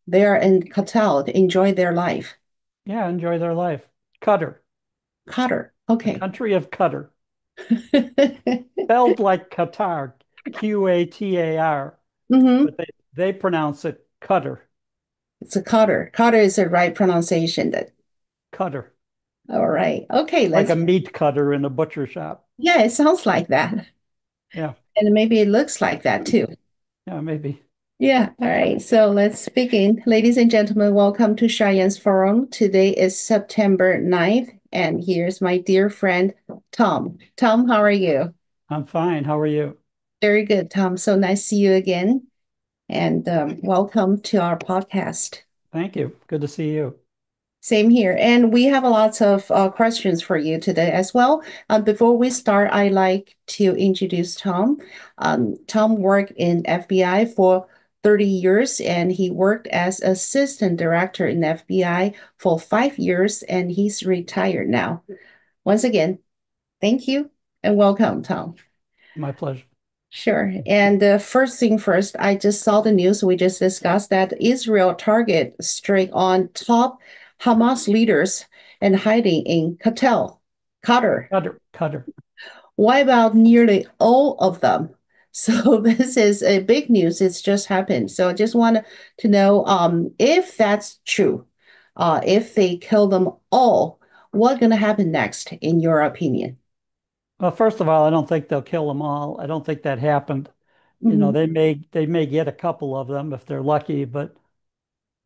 They're in Qatar to enjoy their life. Yeah, enjoy their life. Qatar, Qatar. the Okay. country of Qatar, spelled like Qatar, Qatar, Mm-hmm. but they pronounce it Qatar, It's a Qatar. Qatar is the right pronunciation. That Qatar, all right. Okay, like a let's. meat cutter in a butcher shop. Yeah, it sounds like that. Yeah, And maybe it looks like that too. yeah, maybe. Yeah, all right. So let's begin. Ladies and gentlemen, welcome to Cheyenne's Forum. Today is September 9th, and here's my dear friend, Tom. Tom, how are you? I'm fine. How are you? Very good, Tom. So nice to see you again, and welcome to our podcast. Thank you. Good to see you. Same here. And we have a lots of questions for you today as well. Before we start, I'd like to introduce Tom. Tom worked in FBI for 30 years and he worked as assistant director in FBI for 5 years and he's retired now. Once again, thank you and welcome, Tom. My pleasure. Sure. And first thing first, I just saw the news. We just discussed that Israel target strike on top Hamas leaders and hiding in Qatar. Qatar. Why about nearly all of them? So this is a big news. It's just happened. So I just want to know if that's true. If they kill them all, what's going to happen next, in your opinion? Well, first of all, I don't think they'll kill them all. I don't think that happened. Hmm. They may get a couple of them if they're lucky, but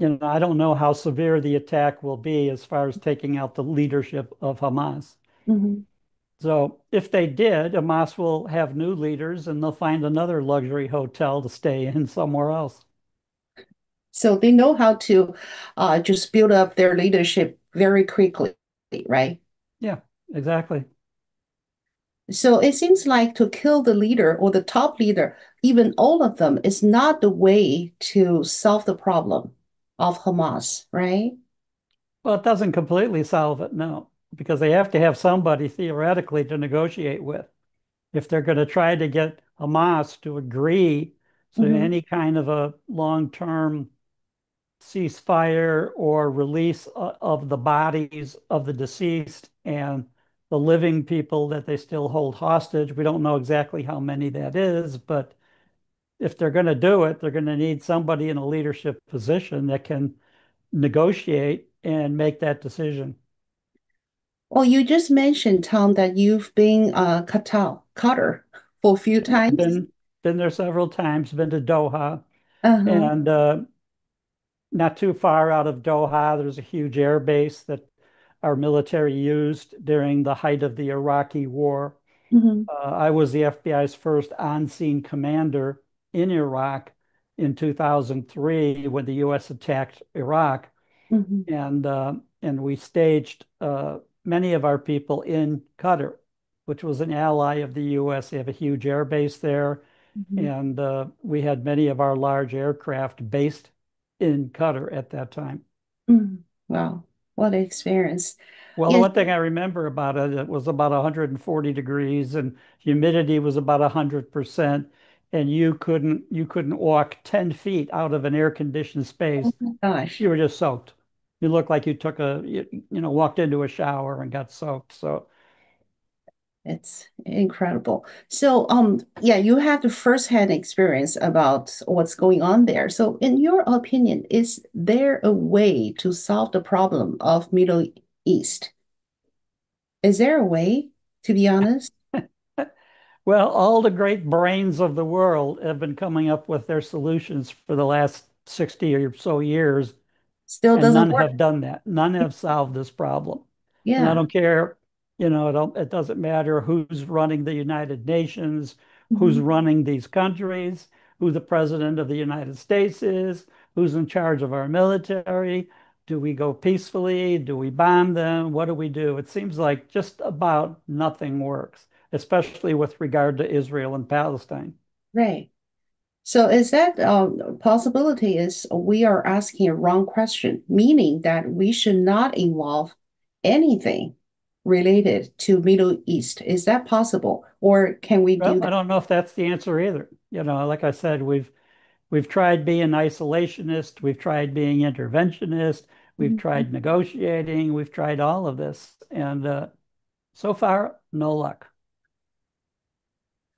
I don't know how severe the attack will be as far as taking out the leadership of Hamas. Hmm. So if they did, Hamas will have new leaders and they'll find another luxury hotel to stay in somewhere else. So they know how to just build up their leadership very quickly, right? Yeah, exactly. So it seems like to kill the leader or the top leader, even all of them, is not the way to solve the problem of Hamas, right? Well, it doesn't completely solve it, no, because they have to have somebody theoretically to negotiate with. If they're going to try to get Hamas to agree to Hmm. any kind of a long-term ceasefire or release of the bodies of the deceased and the living people that they still hold hostage. We don't know exactly how many that is, but if they're going to do it, they're going to need somebody in a leadership position that can negotiate and make that decision. Well, you just mentioned, Tom, that you've been Qatar for a few Yeah, I've times. been there several times, been to Doha, Uh-huh. and not too far out of Doha, there's a huge air base that our military used during the height of the Iraqi war. Hmm. I was the FBI's first on-scene commander in Iraq in 2003 when the U.S. attacked Iraq, Hmm. and we staged many of our people in Qatar, which was an ally of the U.S. They have a huge air base there, Hmm. and we had many of our large aircraft based in Qatar at that time. Mm. Wow, what an experience. Well, the Yes. one thing I remember about it, it was about 140 degrees and humidity was about 100%, and you couldn't walk 10 feet out of an air-conditioned Oh space. my gosh. You were just soaked. You looked like you took walked into a shower and got soaked. So, It's incredible. So, yeah, you have the firsthand experience about what's going on there. So, in your opinion, is there a way to solve the problem of Middle East? Is there a way, to be honest? well, all the great brains of the world have been coming up with their solutions for the last 60 or so years, Still and doesn't none work. have done that. None have solved this problem. And I Yeah. don't care, it doesn't matter who's running the United Nations, who's Mhm. running these countries, who the president of the United States is, who's in charge of our military. Do we go peacefully? Do we bomb them? What do we do? It seems like just about nothing works, especially with regard to Israel and Palestine. Right. So, is that possibility is we are asking a wrong question, meaning that we should not involve anything related to Middle East. Is that possible? Or can we do Well, I that? don't know if that's the answer either. Like I said, we've tried being isolationist, we've tried being interventionist, we've Mhm. tried negotiating, we've tried all of this, and so far, no luck.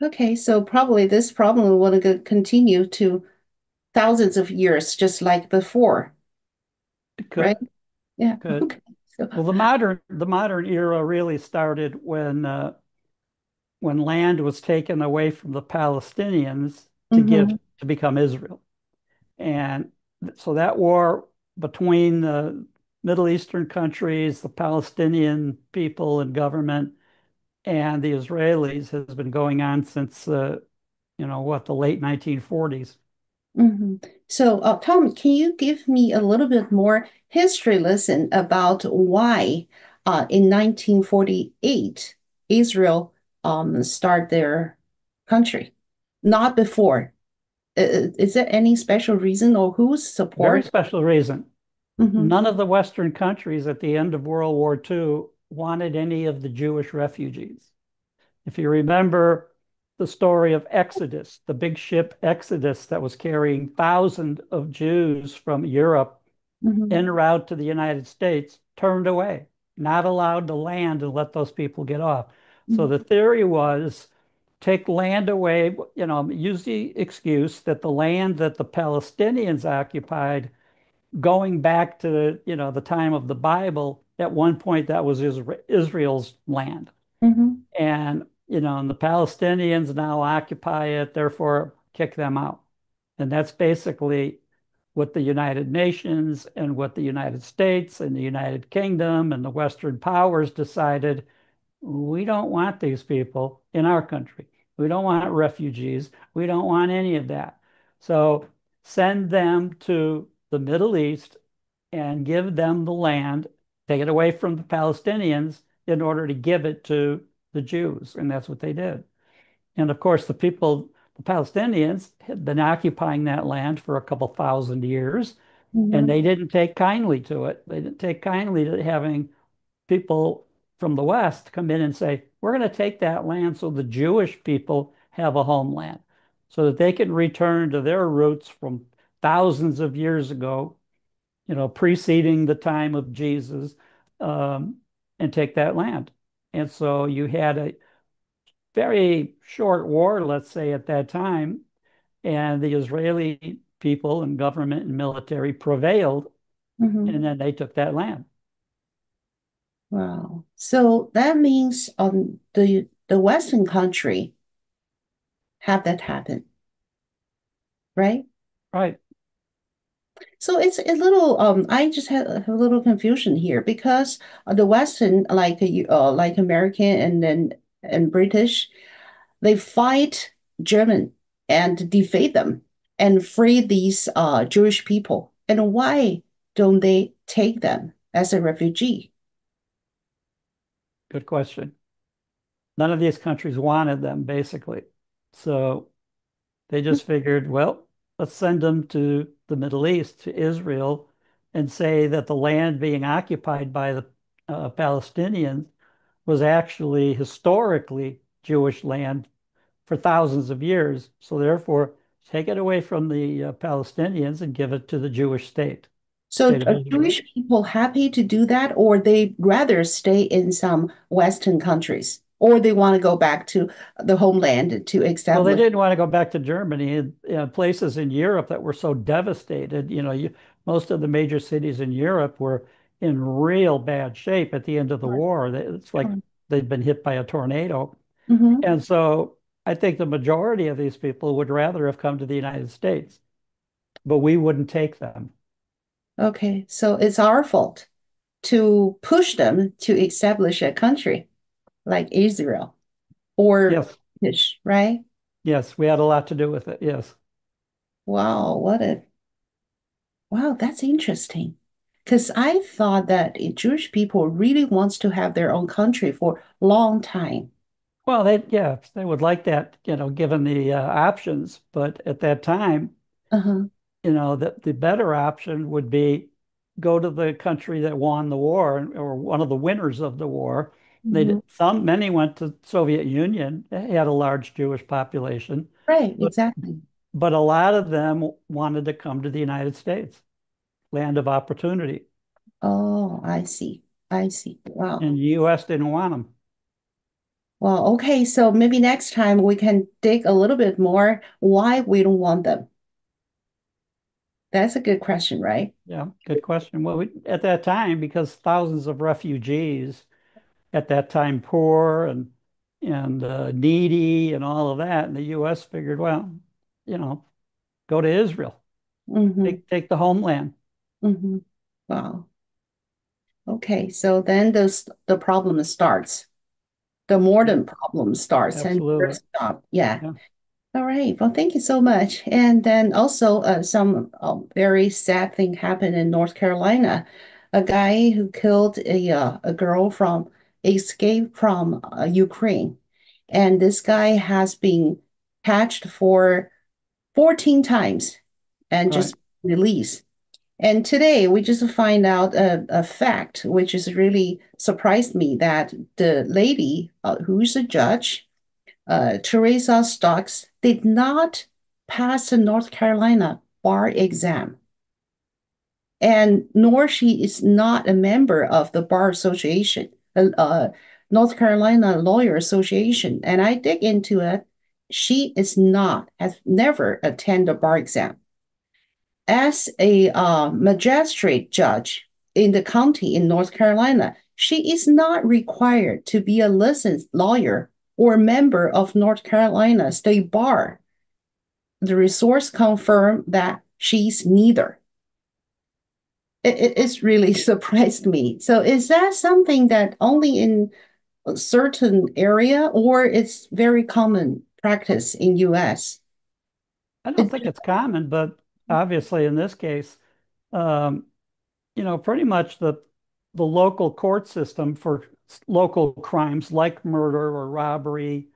Okay, so probably this problem will continue to thousands of years, just like before, It right? could, Yeah. could. Okay. So, Well, the modern era really started when land was taken away from the Palestinians to give hmm to become Israel. And so that war between the Middle Eastern countries, the Palestinian people and government, and the Israelis has been going on since the late 1940s. hmm So, Tom, can you give me a little bit more history lesson about why, in 1948, Israel start their country, not before? Is there any special reason or whose Very support? special reason. hmm None of the Western countries at the end of World War II wanted any of the Jewish refugees. If you remember the story of Exodus, the big ship Exodus that was carrying thousands of Jews from Europe hmm en route to the United States, turned away, not allowed to land and let those people get off. So the theory was take land away, use the excuse that the land that the Palestinians occupied going back to the time of the Bible, at one point that was Israel's land. hmm And the Palestinians now occupy it, therefore kick them out. And that's basically what the United Nations and what the United States and the United Kingdom and the Western powers decided. We don't want these people in our country. We don't want refugees. We don't want any of that. So send them to the Middle East and give them the land, take it away from the Palestinians in order to give it to the Jews. And that's what they did. And of course, the Palestinians had been occupying that land for a couple thousand years, and hmm they didn't take kindly to it. They didn't take kindly to having people from the West come in and say, we're going to take that land so the Jewish people have a homeland, so that they can return to their roots from thousands of years ago, preceding the time of Jesus, um, and take that land. And so you had a very short war, let's say, at that time, and the Israeli people and government and military prevailed, hmm and then they took that land. Wow. So that means the Western country have that happen, right? Right. So it's a little I just had a little confusion here because the Western like American and British, they fight German and defeat them and free these Jewish people. And why don't they take them as a refugee? Good question. None of these countries wanted them, basically. So they just figured, well, let's send them to the Middle East, to Israel, and say that the land being occupied by the Palestinians was actually historically Jewish land for thousands of years. So therefore, take it away from the Palestinians and give it to the Jewish state, So state of are Israel. Jewish people happy to do that, or they rather stay in some Western countries, or they want to go back to the homeland to Well, they establish? didn't want to go back to Germany and places in Europe that were so devastated. Most of the major cities in Europe were in real bad shape at the end of the Sure, war. It's like sure. they'd been hit by a tornado. hmm And so I think the majority of these people would rather have come to the United States, but we wouldn't take them. Okay, so it's our fault to push them to establish a country like Israel or Yes, British, right? yes, we had a lot to do with it. Yes. Wow, wow, that's interesting. Because I thought that Jewish people really wants to have their own country for a long time. Well, yeah, they would like that, given the options. But at that time, Uh-huh. that the better option would be go to the country that won the war or one of the winners of the war. Mhm. Many went to Soviet Union. They had a large Jewish population, Right, but exactly. but a lot of them wanted to come to the United States, land of opportunity, Oh, I see. I see. Wow. and the U.S. didn't want them. Well, okay. So maybe next time we can dig a little bit more why we don't want them. That's a good question, right? Yeah, good question. Well, at that time, because thousands of refugees at that time, poor and needy and all of that, and the U.S. figured, well, you know, go to Israel, Mm-hmm. take the homeland. Mm-hmm. Wow. Okay. So then the problem starts. The Yeah, modern problem starts and never absolutely. stop. Yeah. Yeah, All right. Well, thank you so much. And then also some very sad thing happened in North Carolina. A guy who killed a girl from escaped from Ukraine. And this guy has been patched for 14 times and right. just released. And today we just find out a fact which is really surprised me that the lady who's a judge, Teresa Stocks, did not pass the North Carolina bar exam. And nor she is not a member of the Bar Association, North Carolina Lawyer Association. And I dig into it. She is not, has never attended a bar exam. As a magistrate judge in the county in North Carolina, she is not required to be a licensed lawyer or a member of North Carolina State Bar. The resource confirmed that she's neither. It's really surprised me. So is that something that only in a certain area or it's very common practice in US? I don't It, think it's common, but obviously in this case, um, pretty much the local court system for local crimes like murder or robbery,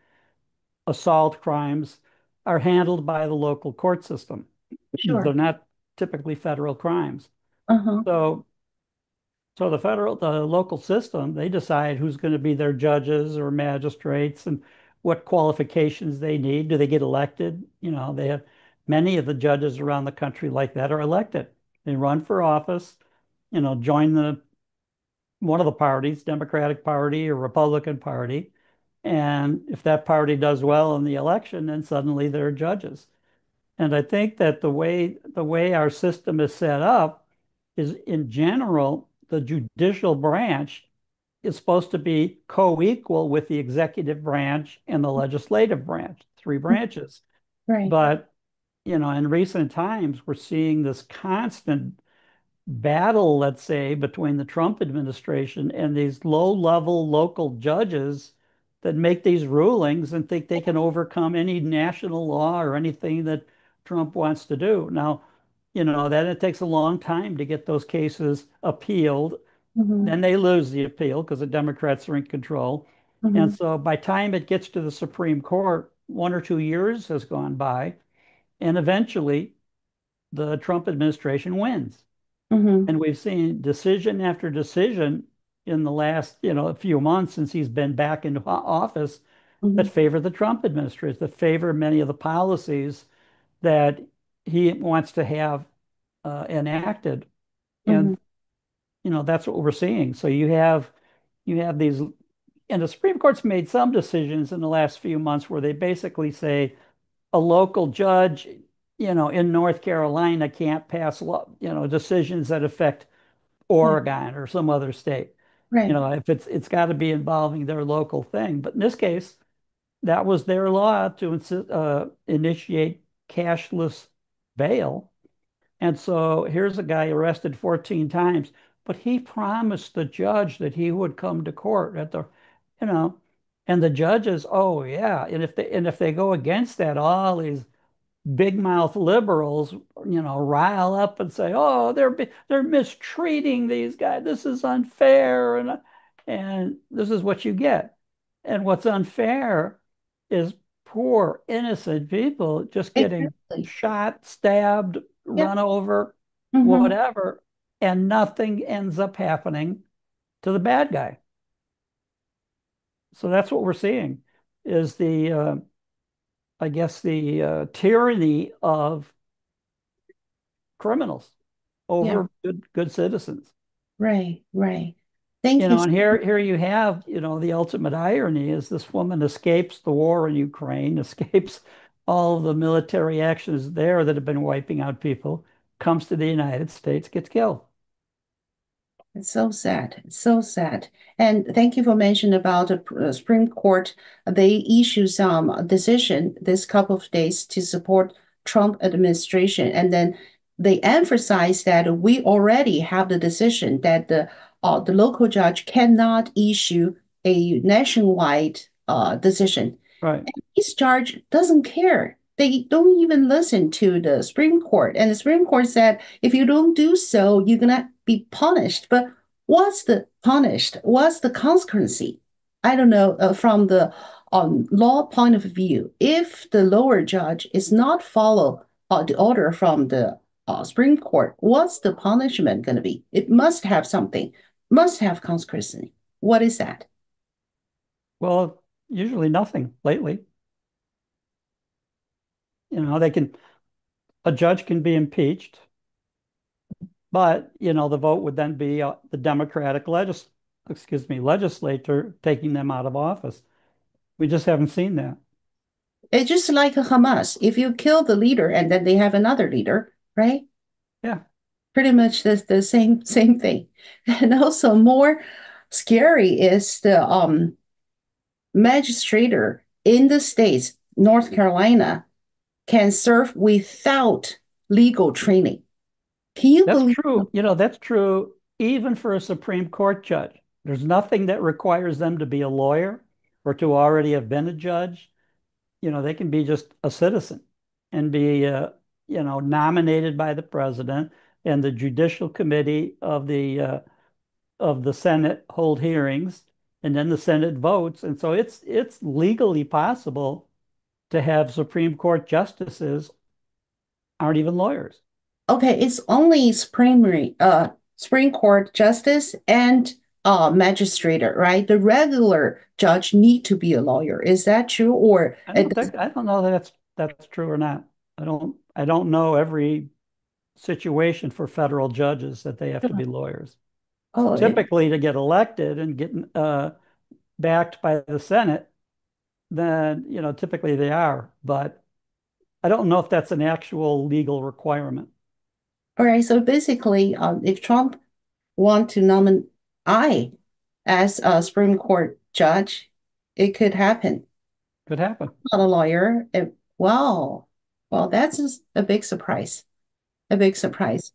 assault crimes are handled by the local court system. They're sure. not typically federal crimes. Uh-huh. So the local system, they decide who's going to be their judges or magistrates and what qualifications they need. Do they get elected? They have many of the judges around the country like that are elected. They run for office, join one of the parties, Democratic Party or Republican Party. And if that party does well in the election, then suddenly they're judges. And I think that the way our system is set up is in general, the judicial branch is supposed to be co-equal with the executive branch and the legislative branch, three branches. Right. But, in recent times, we're seeing this constant battle, let's say, between the Trump administration and these low-level local judges that make these rulings and think they can overcome any national law or anything that Trump wants to do. Now, that it takes a long time to get those cases appealed. Mm-hmm. Then they lose the appeal because the Democrats are in control. And Mm-hmm. so by time it gets to the Supreme Court, 1 or 2 years has gone by, and eventually the Trump administration wins. Mm-hmm. And we've seen decision after decision in the last, a few months since he's been back in office that Mm-hmm. favor the Trump administration, that favor many of the policies that he wants to have enacted. Mm-hmm. And, that's what we're seeing. So you have these, and the Supreme Court's made some decisions in the last few months where they basically say a local judge, in North Carolina can't pass law, decisions that affect Yeah. Oregon or some other state. Right. If it's got to be involving their local thing. But in this case, that was their law to initiate cashless bail. And so here's a guy arrested 14 times, but he promised the judge that he would come to court you know, and the judges, oh yeah, and if they go against that, all these big mouth liberals, rile up and say, "Oh, they're mistreating these guys. This is unfair," and this is what you get. And what's unfair is poor, innocent people just getting Exactly. shot, stabbed, Yeah. run over, Mm-hmm. whatever, and nothing ends up happening to the bad guy. So that's what we're seeing is I guess, the tyranny of criminals Yeah, over good citizens. right, right. Thank you. And here you have, the ultimate irony is this woman escapes the war in Ukraine, escapes all of the military actions there that have been wiping out people, comes to the United States, gets killed. It's so sad. It's so sad. And thank you for mentioning about the Supreme Court. They issue some decision this couple of days to support Trump administration, and then they emphasize that we already have the decision that the local judge cannot issue a nationwide decision. Right. This judge doesn't care. They don't even listen to the Supreme Court. And the Supreme Court said, if you don't do so, you're going to be punished. But what's the punished? What's the consequence? I don't know. From the law point of view, if the lower judge is not follow the order from the Supreme Court, what's the punishment going to be? It must have something, must have consequence. What is that? Well, usually nothing lately. A judge can be impeached, but, the vote would then be the legislature taking them out of office. We just haven't seen that. It's just like a Hamas. If you kill the leader and then they have another leader, right? Yeah, Pretty much the same thing. And also more scary is the magistrator in the states, North Carolina, can serve without legal training. Can you that's believe? true. That's true even for a Supreme Court judge. There's nothing that requires them to be a lawyer or to already have been a judge. They can be just a citizen and be, nominated by the president, and the Judicial Committee of the Senate hold hearings, and then the Senate votes. And so it's legally possible to have Supreme Court justices aren't even lawyers. Okay, it's only Supreme Court justice and magistrator, right? The regular judge need to be a lawyer. Is that true? Or it I don't know that that's true or not. I don't know every situation for federal judges that they have to be doesn't? lawyers. Oh, Typically, to get elected and get backed by the Senate, then typically they are. But I don't know if that's an actual legal requirement. all right. So basically, if Trump want to nominate I as a Supreme Court judge, it could happen. Could happen. Not a lawyer. Wow. Well, that's just a big surprise. A big surprise.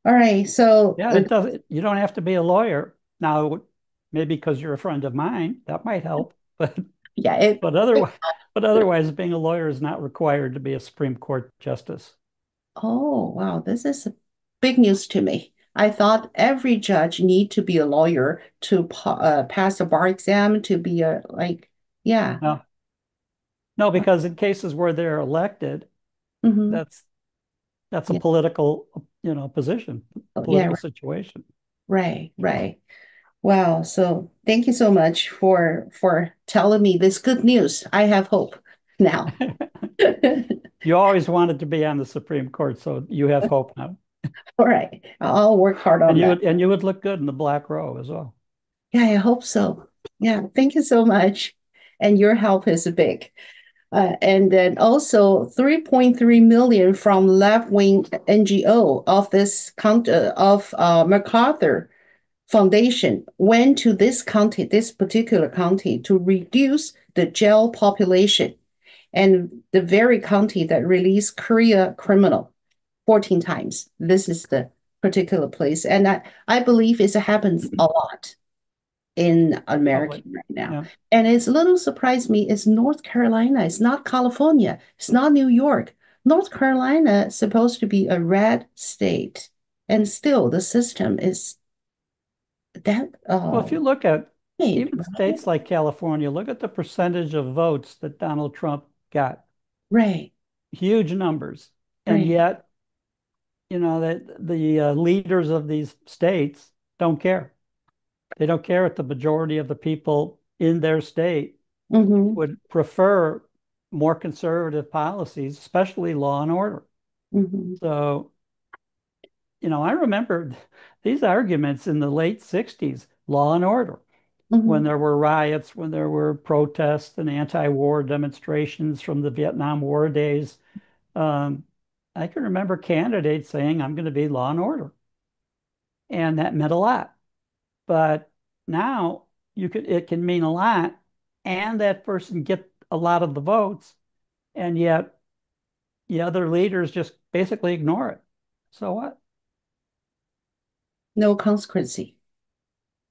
All right. So, Yeah, it does. You don't have to be a lawyer now. Maybe because you're a friend of mine, that might help. But yeah, but otherwise, but otherwise, being a lawyer is not required to be a Supreme Court justice. oh, wow. This is big news to me. I thought every judge need to be a lawyer to pass a bar exam to be a like, yeah. No, no, because in cases where they're elected, Hmm. that's that's a Yeah. political, position, Oh, yeah. political situation. Right. Right. Wow. So thank you so much for telling me this good news. I have hope now. You always wanted to be on the Supreme Court, so you have hope now. All right. I'll work hard And on you that. would and you would look good in the black row as well. Yeah, I hope so. Yeah. Thank you so much. And your help is big. And then also 3.3 million from left-wing NGO of this count of MacArthur Foundation went to this county, this particular county, to reduce the jail population, and the very county that released Korea criminal 14 times. This is the particular place, and I believe it happens a lot in America Probably. right now. Yeah. And it's a little surprised me. It's North Carolina. It's not California. It's not New York. North Carolina is supposed to be a red state, and still the system is that Well, if you look at right, even states like California, look at the percentage of votes that Donald Trump got. right, Huge numbers. And right. yet, that the leaders of these states don't care. They don't care if the majority of the people in their state Mm-hmm. would prefer more conservative policies, especially law and order. Hmm. So, I remember these arguments in the late 60s, law and order, when Hmm. there were riots, when there were protests and anti-war demonstrations from the Vietnam War days. Um, I can remember candidates saying, I'm going to be law and order. And that meant a lot. But now it can mean a lot, and that person get a lot of the votes, and yet the other leaders just basically ignore it. So what? No consequence.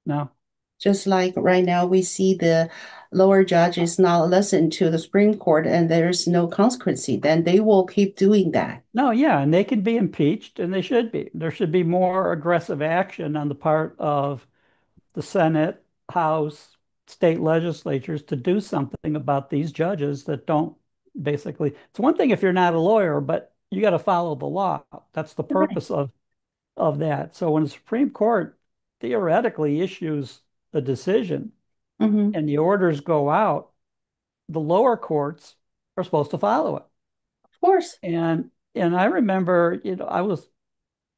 No. Just like right now, we see the lower judges not listen to the Supreme Court and there's no consequence, then they will keep doing that. No, yeah, and they can be impeached, and they should be. There should be more aggressive action on the part of the Senate, House, state legislatures to do something about these judges that don't basically. It's one thing if you're not a lawyer, but you got to follow the law. That's the Right. purpose of that. So when the Supreme Court theoretically issues a decision Hmm. and the orders go out, the lower courts are supposed to follow it. Of course. And I remember, I was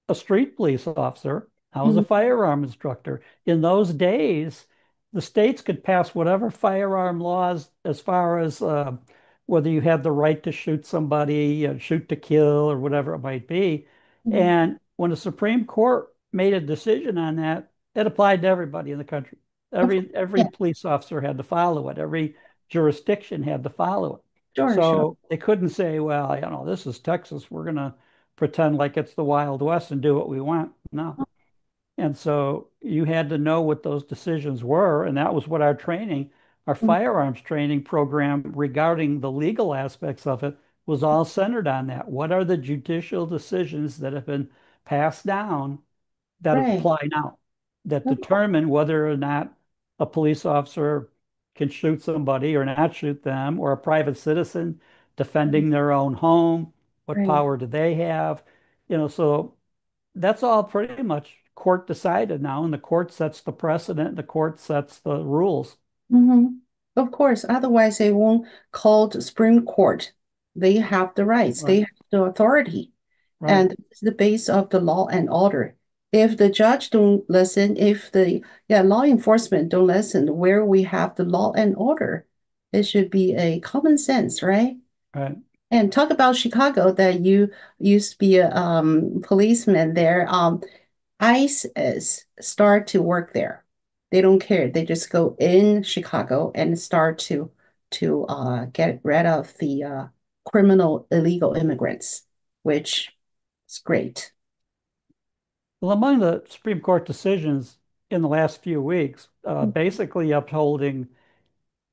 a street police officer. I was a Hmm. firearm instructor. In those days, the states could pass whatever firearm laws as far as whether you had the right to shoot somebody, shoot to kill, or whatever it might be. Hmm. And when the Supreme Court made a decision on that, it applied to everybody in the country. Of Every Yeah, police officer had to follow it. Every jurisdiction had to follow it. sure, sure. So they couldn't say, well, this is Texas. We're going to pretend like it's the Wild West and do what we want. No. And so you had to know what those decisions were. And that was what our Mhm. firearms training program regarding the legal aspects of it was all centered on that. What are the judicial decisions that have been passed down that Right. apply now, that Of course. determine whether or not a police officer can shoot somebody or not shoot them, or a private citizen defending their own home? What Right. power do they have? So that's all pretty much court decided now, and the court sets the precedent, the court sets the rules. Hmm. Of course. Otherwise, they won't call the Supreme Court. They have the rights. They Right, have the authority. right, And it's the base of the law and order. If the judge don't listen, if the law enforcement don't listen, where we have the law and order, it should be a common sense, right? right. And talk about Chicago that you used to be a policeman there. ICE is start to work there. They don't care. They just go in Chicago and start to get rid of the criminal illegal immigrants, which is great. Well, among the Supreme Court decisions in the last few weeks, basically upholding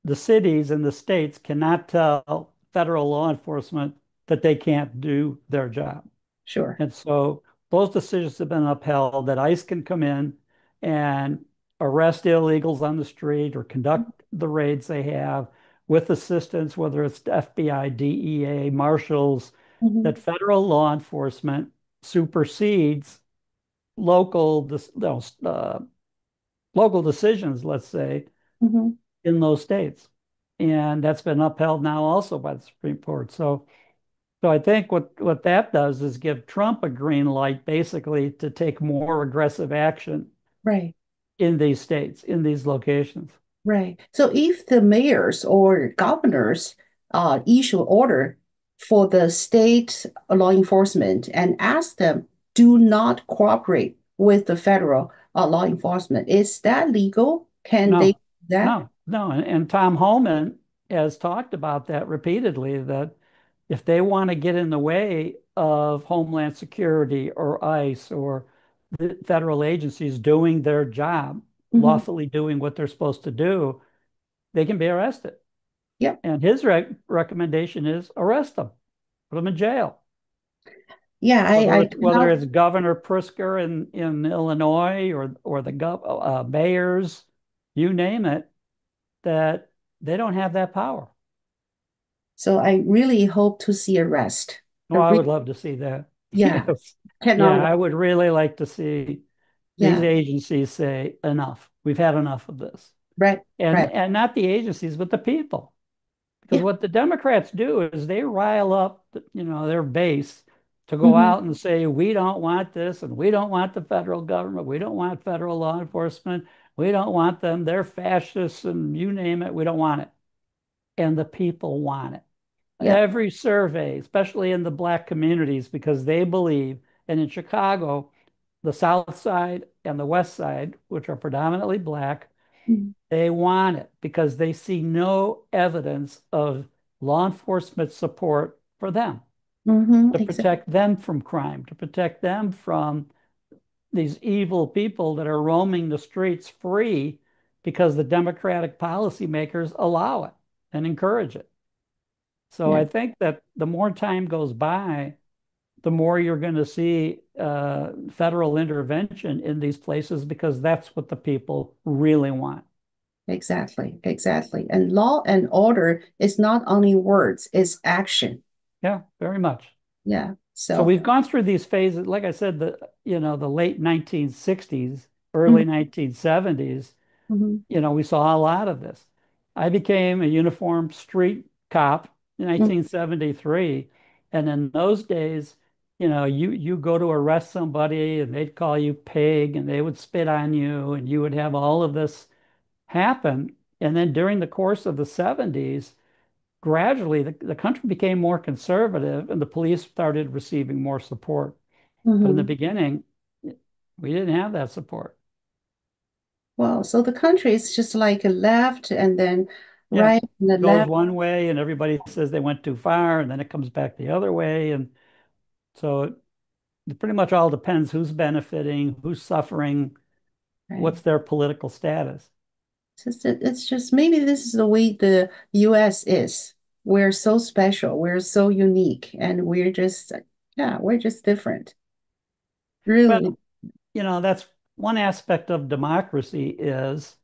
the cities and the states cannot tell federal law enforcement that they can't do their job. Sure. And so those decisions have been upheld that ICE can come in and arrest illegals on the street or conduct the raids they have with assistance, whether it's the FBI, DEA, marshals, Hmm. that federal law enforcement supersedes local, local decisions, let's say, Hmm. in those states. And that's been upheld now also by the Supreme Court. So I think what that does is give Trump a green light basically to take more aggressive action Right. in these states, in these locations. Right. So if the mayors or governors issue order for the state law enforcement and ask them do not cooperate with the federal law enforcement, is that legal? Can they do No, that? no. And Tom Homan has talked about that repeatedly, that if they want to get in the way of Homeland Security or ICE or the federal agencies doing their job, Hmm. lawfully doing what they're supposed to do, they can be arrested. Yep. And his recommendation is arrest them, put them in jail. Yeah, I Whether cannot. it's Governor Pritzker in Illinois or the mayors, you name it, that they don't have that power. So I really hope to see arrest. I Well, I really, would love to see that. yeah, Yes. Yeah, cannot wait. I would really like to see these Yeah, agencies say enough. We've had enough of this. right, And right. and not the agencies, but the people. Because Yeah. what the Democrats do is they rile up, their base to go Hmm. out and say, we don't want this, and we don't want the federal government, we don't want federal law enforcement, we don't want them, they're fascists, and you name it, we don't want it. And the people want it. Yeah. Every survey, especially in the Black communities, because they believe, and in Chicago, the South Side and the West Side, which are predominantly Black, they want it because they see no evidence of law enforcement support for them Mm-hmm. to Exactly. protect them from crime, to protect them from these evil people that are roaming the streets free because the Democratic policymakers allow it and encourage it. So Yeah. I think that the more time goes by, the more you're going to see federal intervention in these places because that's what the people really want. Exactly. Exactly. And law and order is not only words, it's action. Yeah, very much. Yeah. So So, we've gone through these phases. Like I said, the late 1960s, mhm, early 1970s, mhm, we saw a lot of this. I became a uniformed street cop in mhm, 1973, and in those days, you go to arrest somebody and they'd call you pig and they would spit on you and you would have all of this happen. And then during the course of the 70s, gradually the country became more conservative and the police started receiving more support. But in the mhm. beginning, we didn't have that support. Well, so the country is just like a left and then Yeah. right and the Goes left. one way and everybody says they went too far, and then it comes back the other way. And so it pretty much all depends who's benefiting, who's suffering, Right. what's their political status. It's just maybe this is the way the US is. We're so special, we're so unique, and we're just, yeah, we're just different. Really. Well, that's one aspect of democracy is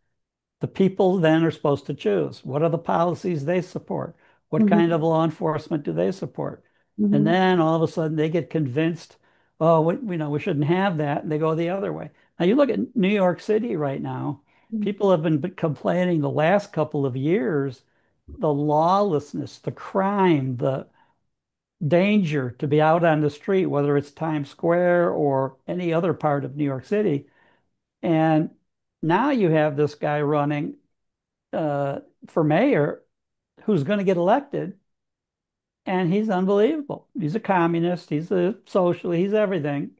the people then are supposed to choose. What are the policies they support? What kind Hmm. of law enforcement do they support? And Hmm. then all of a sudden they get convinced, oh, we shouldn't have that, and they go the other way. Now you look at New York City right now, people have been complaining the last couple of years, the lawlessness, the crime, the danger to be out on the street, whether it's Times Square or any other part of New York City. And now you have this guy running uh, for mayor who's going to get elected, and he's unbelievable. He's a communist, he's a socialist, he's everything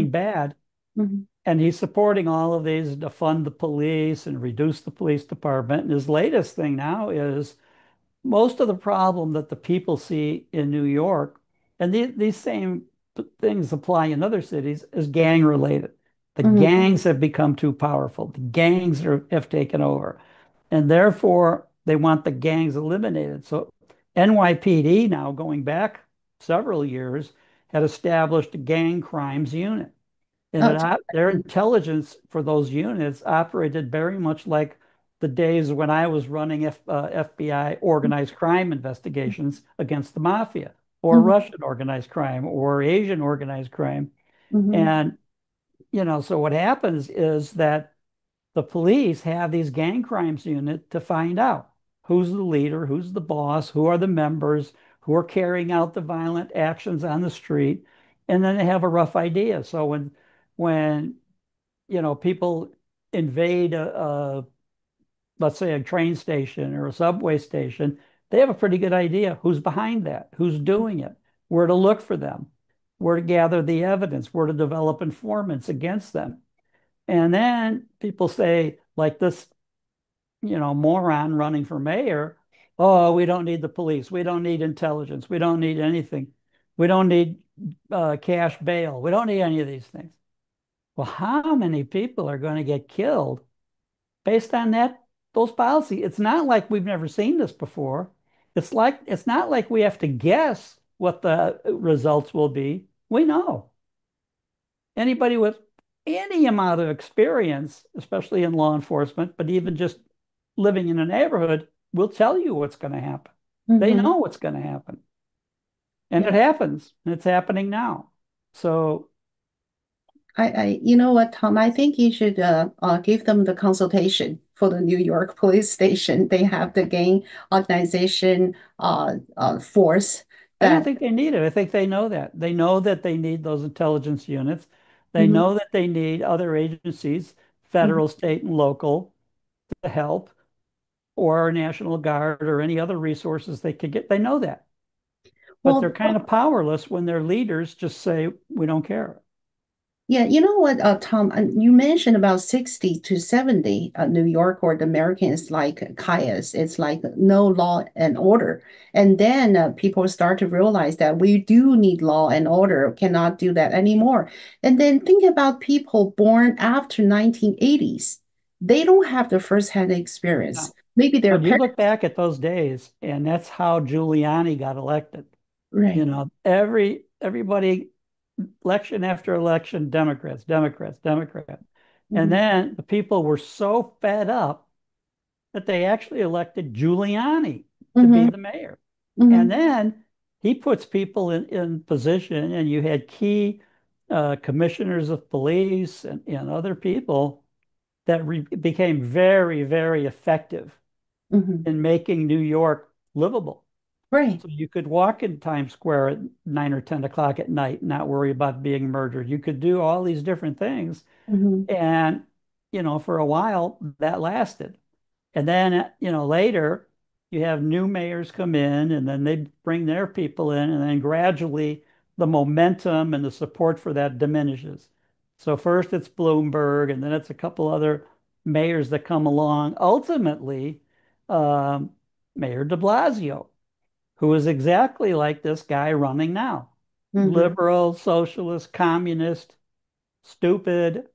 bad, Hmm. and he's supporting all of these to fund the police and reduce the police department. And his latest thing now is most of the problem that the people see in New York, and these same things apply in other cities, is gang related. The Hmm. gangs have become too powerful. The gangs have taken over, and therefore they want the gangs eliminated. So NYPD now, going back several years, had established a gang crimes unit. And Oh, their intelligence for those units operated very much like the days when I was running FBI organized crime investigations against the mafia or hmm. Russian organized crime or Asian organized crime. Hmm. And, so what happens is that the police have these gang crimes unit to find out who's the leader, who's the boss, who are the members, who are carrying out the violent actions on the street, and then they have a rough idea. So when people invade let's say a train station or a subway station, they have a pretty good idea who's behind that, who's doing it, where to look for them, where to gather the evidence, where to develop informants against them. And then people say, like this, moron running for mayor, oh, we don't need the police. We don't need intelligence. We don't need anything. We don't need cash bail. We don't need any of these things. Well, how many people are going to get killed based on those policies? It's not like we've never seen this before. It's not like we have to guess what the results will be. We know. Anybody with any amount of experience, especially in law enforcement, but even just living in a neighborhood, will tell you what's going to happen. They Hmm. know what's going to happen. And it Yeah. happens. And it's happening now. So You know what, Tom? I think you should give them the consultation for the New York police station. They have the gang organization force I don't that. think they need it. I think they know that. They know that they need those intelligence units. They Mhm, know that they need other agencies, mhm. federal, state, and local, to help, or National Guard or any other resources they could get. They know that. But they're Well, kind of powerless when their leaders just say, we don't care. yeah, you know what, Tom, you mentioned about 60 to 70, New York or the Americans like chaos. It's like no law and order. And then people start to realize that we do need law and order, cannot do that anymore. And then think about people born after 1980s. They don't have the firsthand experience. No. Maybe their But you parents, look back at those days, and that's how Giuliani got elected. right. Everybody, election after election, Democrats, Democrats, Democrats. And Hmm. then the people were so fed up that they actually elected Giuliani to be Hmm. the mayor. And Hmm. then he puts people in position, and you had key commissioners of police and other people that became very, very effective Hmm. in making New York livable. Right. So you could walk in Times Square at 9 or 10 o'clock at night and not worry about being murdered. You could do all these different things. Hmm. And, for a while that lasted. And then, later you have new mayors come in and then they bring their people in. And then gradually the momentum and the support for that diminishes. So first it's Bloomberg and then it's a couple other mayors that come along. Ultimately, um, Mayor de Blasio, who is exactly like this guy running now. Hmm. Liberal, socialist, communist, stupid,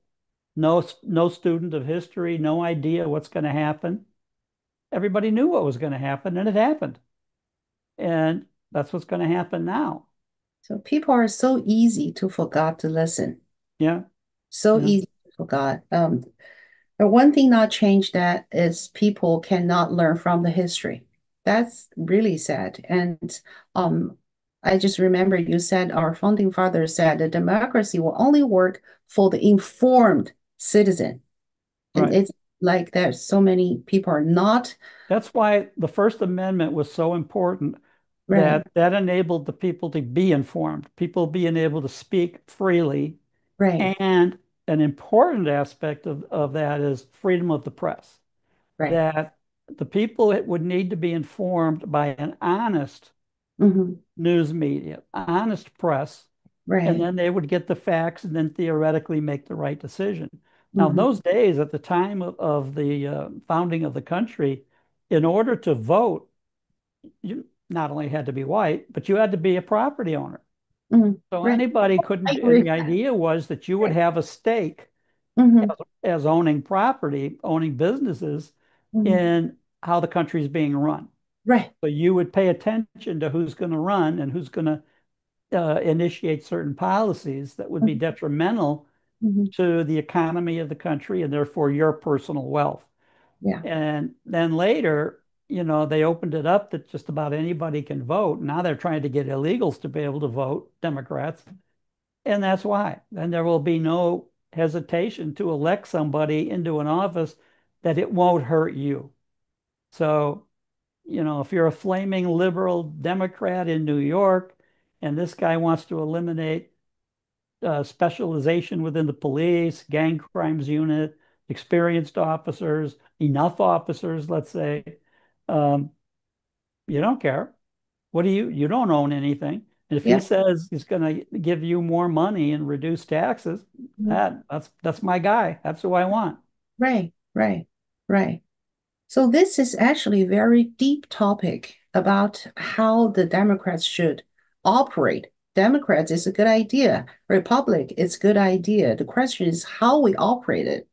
no student of history, no idea what's going to happen. Everybody knew what was going to happen, and it happened. And that's what's going to happen now. So people are so easy to forget to listen. Yeah, So yeah, easy to forget. But one thing not changed that is people cannot learn from the history. That's really sad. And um, I just remember you said our founding father said that democracy will only work for the informed citizen. And right. it's like there's so many people are not That's why the First Amendment was so important, right, that enabled the people to be informed, people being able to speak freely. right, And an important aspect of that is freedom of the press, right. that the people would need to be informed by an honest Hmm. news media, honest press, and Right. then they would get the facts and then theoretically make the right decision. Now, in Hmm. those days, at the time of the founding of the country, in order to vote, you not only had to be white, but you had to be a property owner. Hmm. So Right. anybody couldn't I do, and agree the with that. idea was that you would Right. have a stake Hmm. as owning property, owning businesses Hmm. in how the country is being run. Right. So you would pay attention to who's going to run and who's going to initiate certain policies that would be detrimental Hmm. to the economy of the country and therefore your personal wealth. Yeah. And then later, they opened it up that just about anybody can vote. Now they're trying to get illegals to be able to vote, Democrats. And that's why. Then there will be no hesitation to elect somebody into an office that it won't hurt you. So, if you're a flaming liberal Democrat in New York and this guy wants to eliminate specialization within the police, gang crimes unit, experienced officers, enough officers, let's say, um, you don't care. You don't own anything. And if he Yeah. says he's going to give you more money and reduce taxes, Mhm. that's my guy. That's who I want. Right. Right. Right. So this is actually a very deep topic about how the Democrats should operate. Democrats is a good idea. Republic is a good idea. The question is how we operate it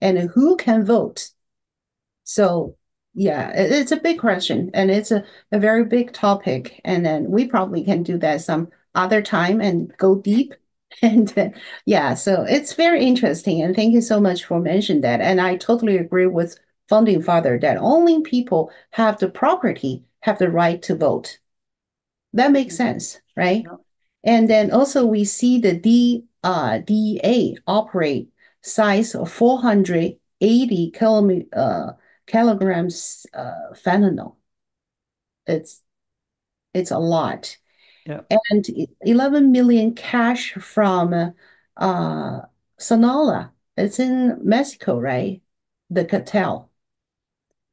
and who can vote. So yeah, it's a big question and it's a very big topic. And then we probably can do that some other time and go deep. And yeah, so it's very interesting. And thank you so much for mentioning that. And I totally agree with founding father that only people have the property, have the right to vote. That makes sense, right? Yeah. And then also we see the DEA operate size of 480 kilograms fentanyl. It's it's a lot. Yeah. And 11 million cash from uh, Sonora. It's in Mexico, right? The cartel,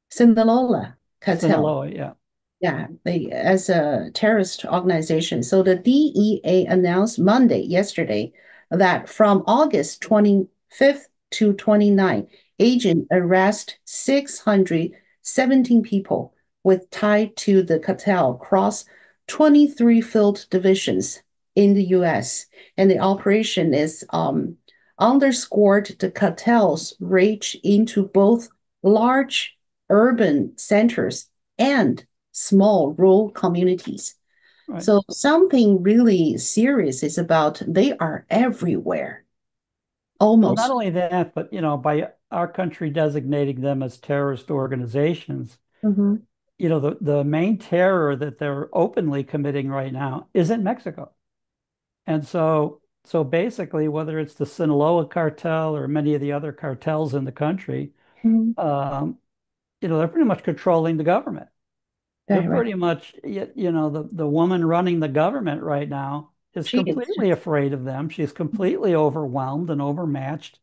Sinaloa cartel. Sinaloa, yeah. Yeah, they as a terrorist organization. So the DEA announced Monday, yesterday, that from August 25th to 29th, agent arrest 617 people with tied to the cartel across 23 field divisions in the US. And the operation is underscored the cartel's reach into both large urban centers and small rural communities. Right. So something really serious is about they are everywhere, Well, not almost. only that, but by our country designating them as terrorist organizations, Hmm. the main terror that they're openly committing right now is in Mexico. And so basically, whether it's the Sinaloa cartel or many of the other cartels in the country, Hmm. um, they're pretty much controlling the government. They're Right, right. pretty much, the woman running the government right now is She is. completely afraid of them. She's completely overwhelmed and overmatched.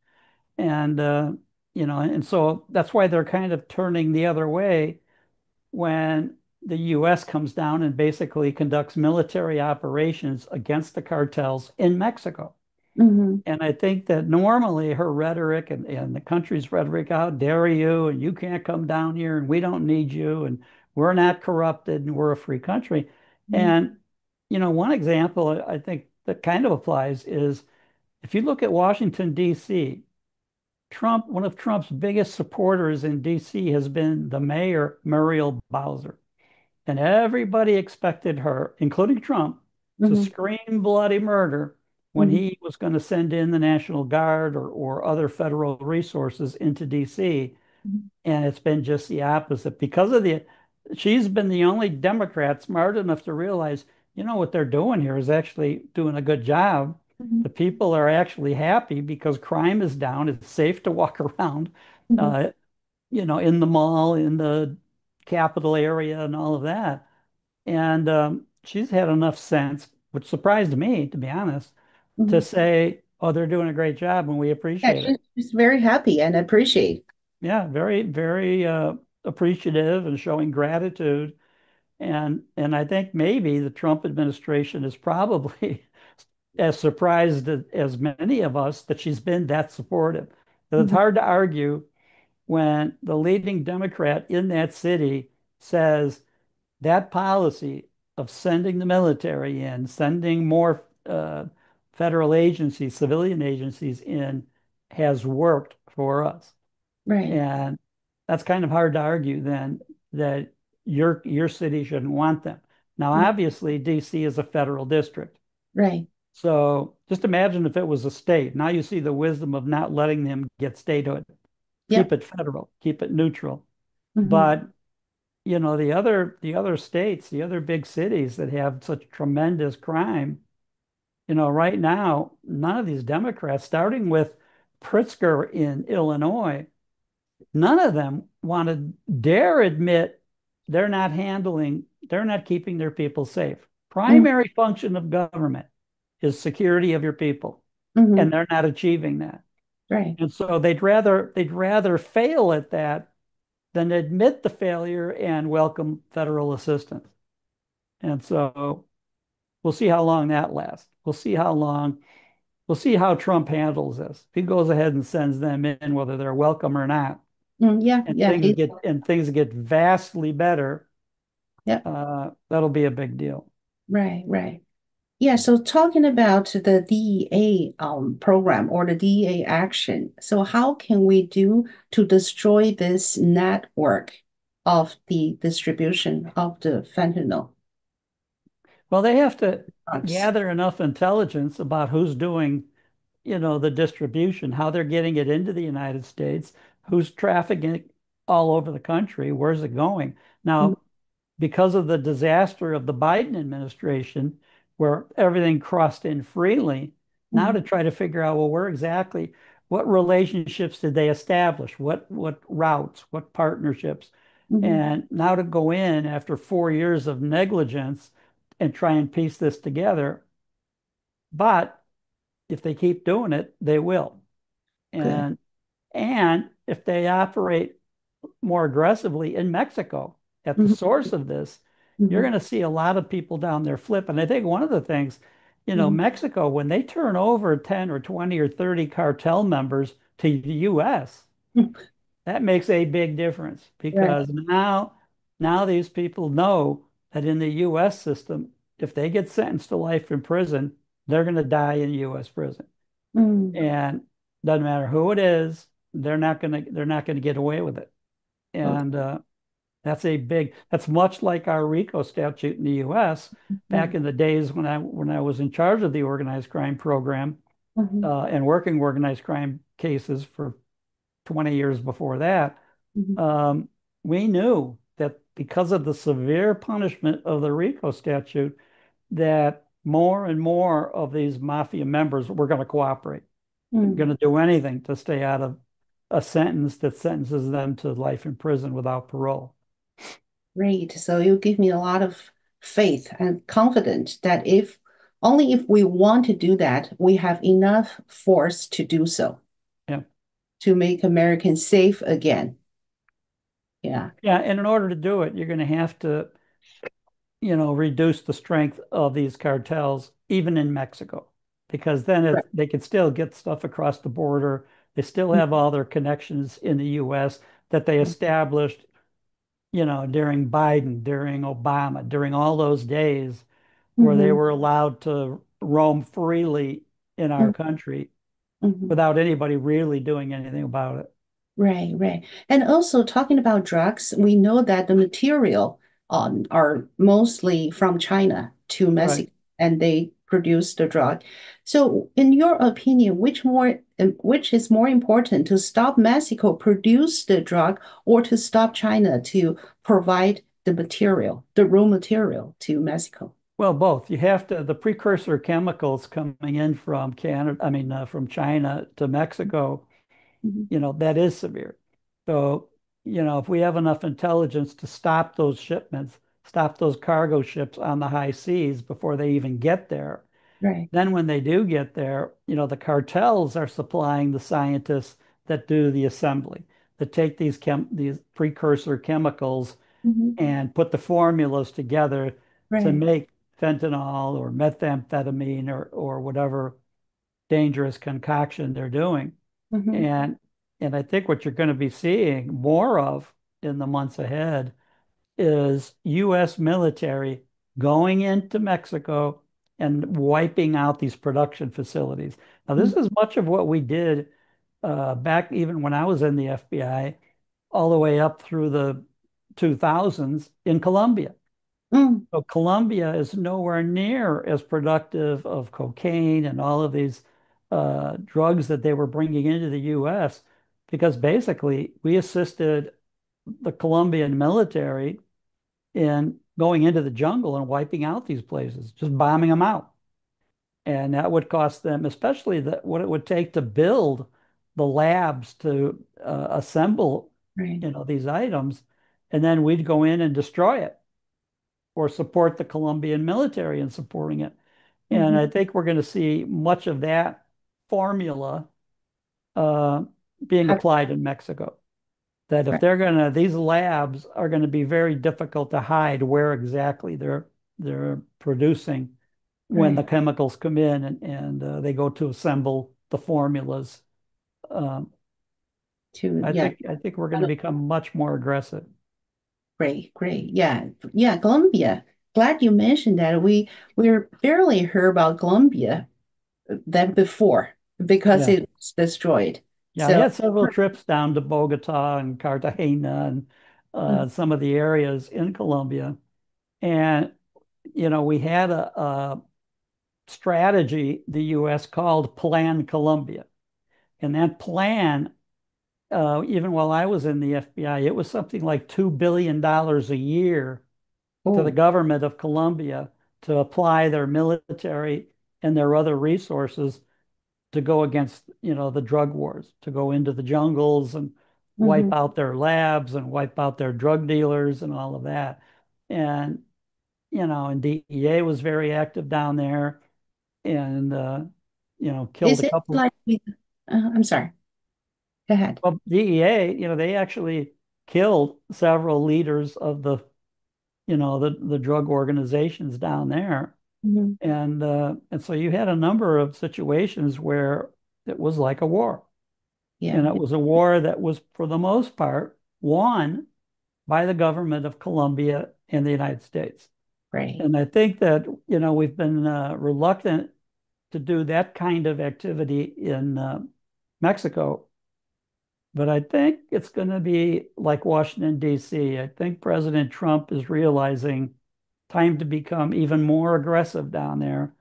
And so that's why they're kind of turning the other way when the U.S. comes down and basically conducts military operations against the cartels in Mexico. Hmm. And I think that normally her rhetoric and the country's rhetoric, how dare you, and you can't come down here, and we don't need you, and we're not corrupted, and we're a free country. And, one example I think that kind of applies is if you look at Washington, D.C., one of Trump's biggest supporters in D.C. has been the mayor, Muriel Bowser. And everybody expected her, including Trump, to Hmm. scream bloody murder when Hmm. he was going to send in the National Guard or other federal resources into DC. And it's been just the opposite she's been the only Democrat smart enough to realize, what they're doing here is actually doing a good job. Hmm. The people are actually happy because crime is down. It's safe to walk around, Hmm. uh, in the mall, in the capital area, and all of that. And she's had enough sense, which surprised me, to be honest, to Hmm. say, "Oh, they're doing a great job, and we Yeah, appreciate it." she's very happy and appreciate. Yeah, very, very appreciative and showing gratitude. And I think maybe the Trump administration is probably as surprised as many of us that she's been that supportive. It's Hmm. hard to argue when the leading Democrat in that city says that policy of sending the military in, sending more federal agencies, civilian agencies in, has worked for us. Right, And that's kind of hard to argue then that your city shouldn't want them. Now, right, obviously, DC is a federal district. right. So just imagine if it was a state. Now you see the wisdom of not letting them get statehood. Keep Yep. it federal, keep it neutral. Hmm. But the other states, the other big cities that have such tremendous crime, right now, none of these Democrats, starting with Pritzker in Illinois, none of them want to dare admit they're not keeping their people safe. Hmm. Primary function of government is security of your people, and Hmm. they're not achieving that. Right. And so they'd rather fail at that than admit the failure and welcome federal assistance. And so we'll see how long that lasts. We'll see how Trump handles this. If he goes ahead and sends them in, whether they're welcome or not, Yeah, and yeah. things get vastly better, Yeah. that'll be a big deal. Right, right. Yeah, so talking about the DEA program or the DEA action, so how can we do to destroy this network of the distribution of the fentanyl Well, they have to drugs? gather enough intelligence about who's doing, the distribution, how they're getting it into the United States, who's trafficking it all over the country, where's it going? Mhm. Now, because of the disaster of the Biden administration, where everything crossed in freely, Now Mhm. to try to figure out, well, what relationships did they establish? What routes, what partnerships? Mhm. And now to go in after 4 years of negligence and try and piece this together. But if they keep doing it, they will. Good. And and if they operate more aggressively in Mexico at the Mhm. source of this, you're Mhm. going to see a lot of people down there flip. And I think one of the things, Mhm. Mexico, when they turn over 10 or 20 or 30 cartel members to the US, that makes a big difference Right. because now these people know that in the US system, if they get sentenced to life in prison, they're going to die in US prison. Mm. And doesn't matter who it is, they're not going to get away with it. Okay. And that's much like our RICO statute in the US back Mm. in the days when I was in charge of the organized crime program Mhm. and working organized crime cases for 20 years before that. Mhm. um, we knew that because of the severe punishment of the RICO statute, that more and more of these mafia members were going to cooperate, going Mm. to do anything to stay out of a sentence that sentences them to life in prison without parole. Great. So you give me a lot of faith and confidence that if only if we want to do that, we have enough force to do so, Yeah. to make Americans safe again. Yeah. Yeah. And in order to do it, you're going to have to, reduce the strength of these cartels, even in Mexico, because then Right. they could still get stuff across the border. They still have all their connections in the US that they established, during Biden, during Obama, during all those days where they Mm-hmm. were allowed to roam freely in our country Mm-hmm. without anybody really doing anything about it. Right, right. And also talking about drugs, we know that the material are mostly from China to Right. Mexico, and they produce the drug. So, in your opinion, which is more important to stop Mexico produce the drug or to stop China to provide the material, the raw material to Mexico? Well, both. You have to, the precursor chemicals coming in from Canada, I mean, from China to Mexico, Mhm. that is severe. So, if we have enough intelligence to stop those shipments, stop those cargo ships on the high seas before they even get there, Right. then when they do get there, the cartels are supplying the scientists that do the assembly, that take these precursor chemicals Mhm. and put the formulas together to Right. make fentanyl or methamphetamine or whatever dangerous concoction they're doing. Mhm. And and I think what you're going to be seeing more of in the months ahead is U.S. military going into Mexico and wiping out these production facilities. Now, this is much of what we did back even when I was in the FBI, all the way up through the 2000s in Colombia. Mm. So Colombia is nowhere near as productive of cocaine and all of these drugs that they were bringing into the U.S. because basically we assisted the Colombian military in going into the jungle and wiping out these places, just bombing them out. And that would cost them, especially what it would take to build the labs to assemble, Right. these items, and then we'd go in and destroy it or support the Colombian military in supporting it. And Mhm. I think we're going to see much of that formula uh, being Have- applied in Mexico. That if Right. these labs are going to be very difficult to hide where exactly they're producing when the Right. chemicals come in and they go to assemble the formulas. Um, To I yeah. think I think we're going to become much more aggressive. Great, great. Yeah, yeah, Colombia. Glad you mentioned that. We barely heard about Colombia than before because Yeah. it was destroyed. Yeah, I So, had several trips down to Bogota and Cartagena and mm, some of the areas in Colombia. And, we had a strategy the US called Plan Colombia. And that plan, even while I was in the FBI, it was something like $2 billion a year to the oh, government of Colombia to apply their military and their other resources to go against, the drug wars, to go into the jungles and wipe Hmm. out their labs and wipe out their drug dealers and all of that. And, and DEA was very active down there and, killed Is a it couple. like I'm sorry, go ahead. Well, DEA, they actually killed several leaders of the drug organizations down there. Hmm. And so you had a number of situations where it was like a war. Yeah, And it was a war that was, for the most part, won by the government of Colombia and the United States. great. And I think that, we've been reluctant to do that kind of activity in Mexico. But I think it's going to be like Washington, D.C. I think President Trump is realizing time to become even more aggressive down there.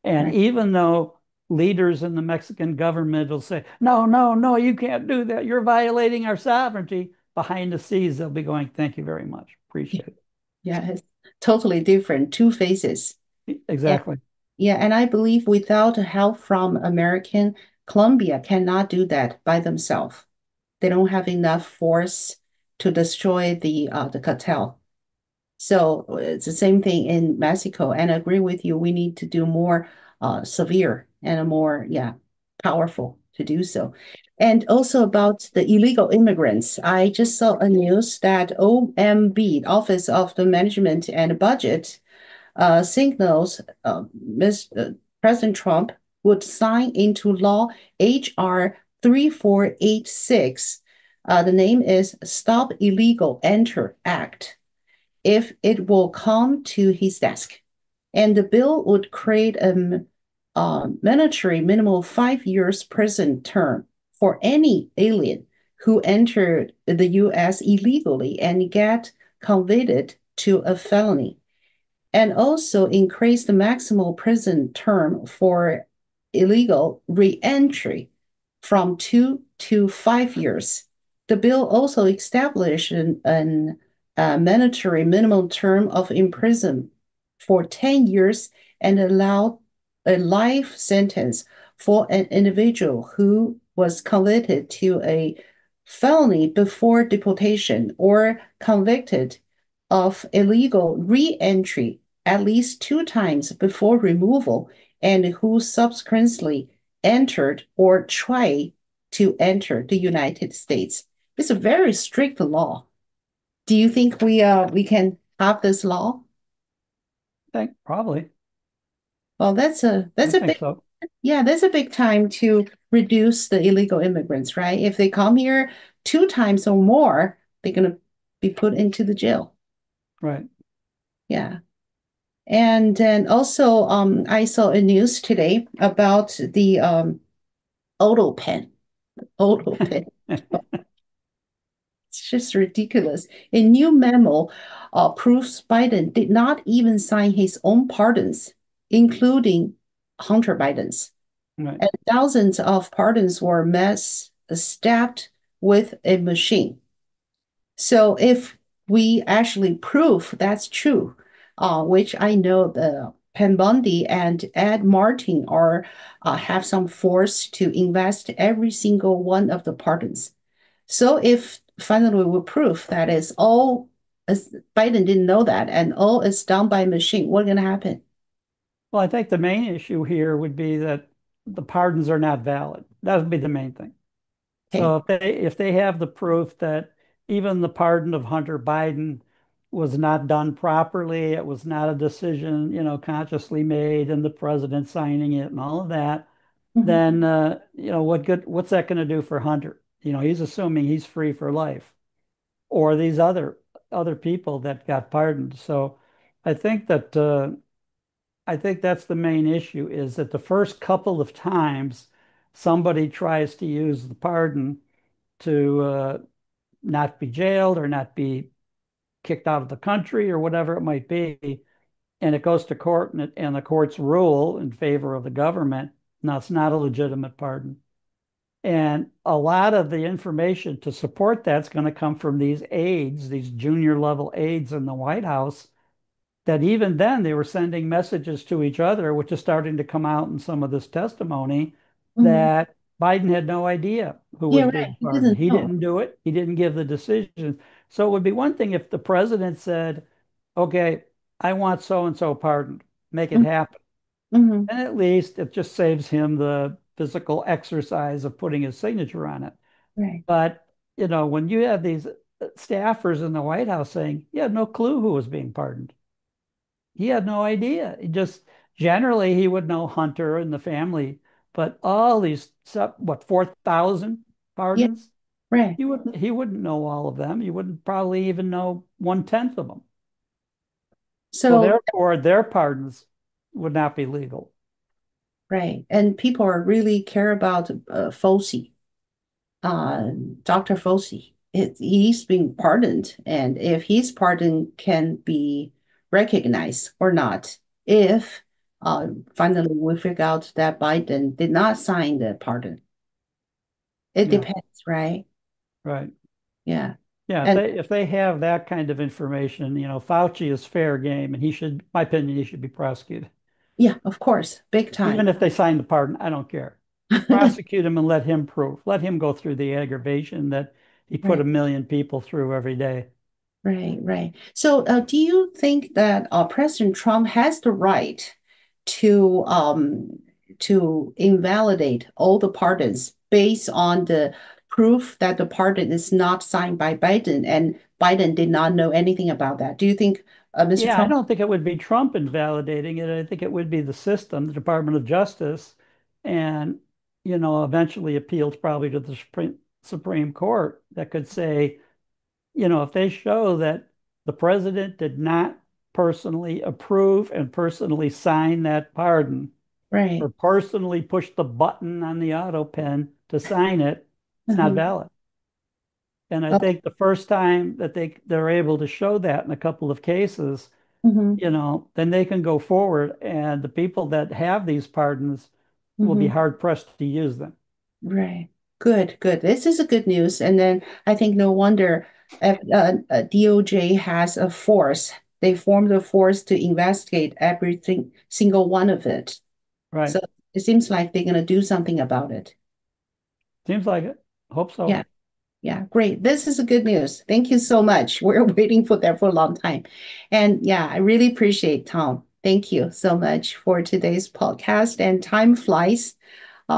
And Right. even though leaders in the Mexican government will say, no, no, no, you can't do that. You're violating our sovereignty. Behind the scenes, they'll be going, thank you very much. Appreciate Yeah, it's totally different, two faces. it. And Exactly. yeah, and I believe without help from American, Colombia cannot do that by themselves. They don't have enough force to destroy the cartel. So it's the same thing in Mexico. And I agree with you. We need to do more severe and a more, yeah, powerful to do so. And also about the illegal immigrants, I just saw a news that OMB, Office of the Management and Budget, signals President Trump would sign into law H.R. 3486. The name is Stop Illegal Enter Act if it will come to his desk. And the bill would create a mandatory minimum 5 years prison term for any alien who entered the U.S. illegally and get convicted to a felony and also increase the maximum prison term for illegal reentry from 2 to 5 years. The bill also established a mandatory minimum term of imprisonment for 10 years and allowed a life sentence for an individual who was convicted to a felony before deportation or convicted of illegal re-entry at least 2 times before removal and who subsequently entered or tried to enter the United States. It's a very strict law. Do you think we can have this law? I think probably. Well, I that's a think big so. yeah, that's a big time to reduce the illegal immigrants, right? If they come here 2 times or more, they're gonna be put into the jail. Right. Yeah. And then also, I saw a news today about the auto pen. Auto pen. It's just ridiculous. A new memo proves Biden did not even sign his own pardons, including Hunter Biden's. Right. And thousands of pardons were mass stabbed with a machine. So if we actually prove that's true, which I know the Penn Bundy and Ed Martin are have some force to invest every single one of the pardons. So if finally we prove that is all, as Biden didn't know that, and all is done by machine, what's going to happen? Well, I think the main issue here would be that the pardons are not valid. That would be the main thing. Okay. So if they have the proof that even the pardon of Hunter Biden was not done properly, it was not a decision, consciously made, and the president signing it and all of that, Mhm. then what's that going to do for Hunter? He's assuming he's free for life, or these other people that got pardoned. So I think that I think that's the main issue is that the first couple of times somebody tries to use the pardon to not be jailed or not be kicked out of the country or whatever it might be. And it goes to court and the courts rule in favor of the government. Now, it's not a legitimate pardon. And a lot of the information to support that's going to come from these aides, these junior level aides in the White House, that even then they were sending messages to each other, which is starting to come out in some of this testimony, Hmm. that Biden had no idea who Yeah, was right. being He pardoned. didn't He know. didn't do it. He didn't give the decision. So it would be one thing if the president said, okay, I want so and so pardoned, make it happen. Mm-hmm. And at least it just saves him the physical exercise of putting his signature on it. Right. But, when you have these staffers in the White House saying, he had no clue who was being pardoned. He had no idea. He just generally he would know Hunter and the family, but all these 4,000 Yeah, pardons, right. he wouldn't know all of them. He wouldn't probably even know 1/10 of them. So So, therefore, their pardons would not be legal. right. And people are really care about Fossey, uh, Dr. Fossey. He's being pardoned, and if his pardon can be recognized or not, if finally we figure out that Biden did not sign the pardon, it Yeah, depends, right? right. Yeah. Yeah, if And they have that kind of information, Fauci is fair game, and my opinion, he should be prosecuted. yeah, of course, big Even time. if they sign the pardon, I don't care. Prosecute him and let him prove. Let him go through the aggravation that he put Right. 1 million people through every day. Right, right. So, do you think that President Trump has the right to invalidate all the pardons based on the proof that the pardon is not signed by Biden and Biden did not know anything about that? Do you think, Mr. Yeah, I Trump? don't think it would be Trump invalidating it. I think it would be the system, the Department of Justice, and eventually appeals probably to the Supreme Court that could say, if they show that the president did not personally approve and personally sign that pardon, Right. or personally push the button on the auto pen to sign it, it's not Uh-huh. valid. And I Oh, think the first time that they're able to show that in a couple of cases, mhm, then they can go forward, and the people that have these pardons will be mhm. hard pressed to use them. Right. Good, good. This is a good news. And then I think no wonder DOJ has a force. They formed a force to investigate everything, single one of it. Right. So it seems like they're going to do something about it. Seems like it. Hope Yeah, so. yeah, great. This is a good news. Thank you so much. We're waiting for that for a long time. And yeah, I really appreciate Tom. Thank you so much for today's podcast. And time flies.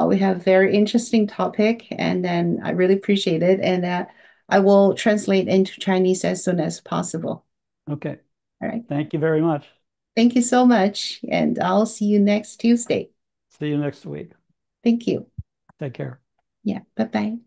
We have a very interesting topic, and then I really appreciate it. And I will translate into Chinese as soon as possible. Okay. All right. Thank you very much. Thank you so much, and I'll see you next Tuesday. See you next week. Thank you. Take care. Yeah. Bye bye.